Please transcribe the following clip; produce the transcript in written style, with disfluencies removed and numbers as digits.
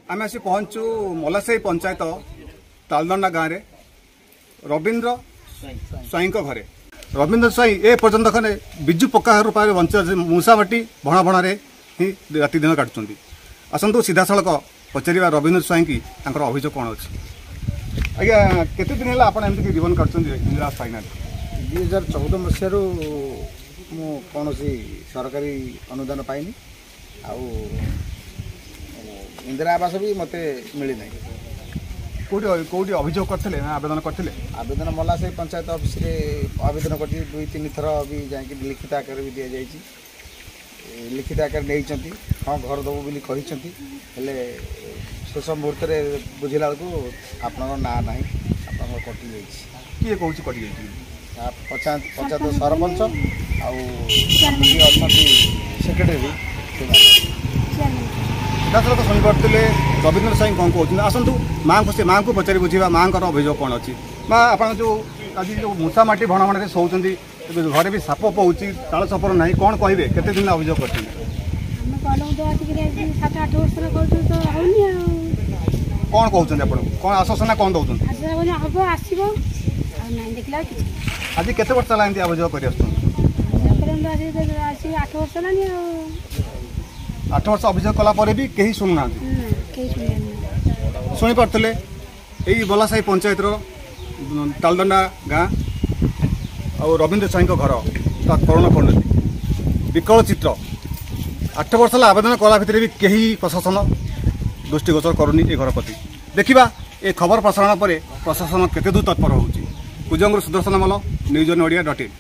आम आसी पहुँचु मलासाही पंचायत तालदंडा गाँव में रवींद्र स्वाई घरे। रवींद्र स्वाई ए पर्यंत खने विजु पक्का रूप में बंच मूसामाटी भणा भणारे ही राति दिन काटुंट। आसतु सीधा सड़क पचार रवींद्र स्वाई की अभियोग कौन अच्छी आज्ञा केते दिन है आप जीवन काटुंट फाइनाल 2014 मसीह कौन सरकारी अनुदान पाइनि इंदिरा आवास भी मत मिली ना। कौटी अभियोग करते आवेदन करते आवेदन मलासाही पंचायत ऑफिस रे आवेदन कर 2-3 थर भी जाकि लिखित आकार भी दि जाइए लिखित आकार नहीं हाँ घर दबु बोली हेले शेष मुहूर्त बुझला बेलू आप ना ना आप कटि जाइए किए कौन कटि जाइए पंचायत सरपंच अच्छा सेक्रेटरी सीधासलख शुणिपे रवींद्र स्वाई कौन कहते आसतु माँ को माँ को पचारि बुझा माँ का अभियोग कौन अच्छी माँ आप जो आज जो मूसामाटी भणा भणारे शोचती घरे भी साप पहुँची ताल सपर ना कौन कहे केते दिन अभियोग कर कौन कहते आप कौन आश्वासन कौन दौरान आज केते वर्ष है अभियोग कर 8 वर्ष अभियोग कलापर भी कहीं शुणुना शुणी पारे यही मलासाही पंचायत तालदंडा गाँ और रवींद्र स्वाई घर करुण परिणति विकल चित्र 8 वर्ष आवेदन कला भितर भी कहीं प्रशासन दृष्टिगोचर करूनी ए घर प्रति देखा ए खबर प्रसारण पर प्रशासन केते दूर तत्पर होउची। कुजंगुर सुदर्शन मल न्यूज ओडिया.in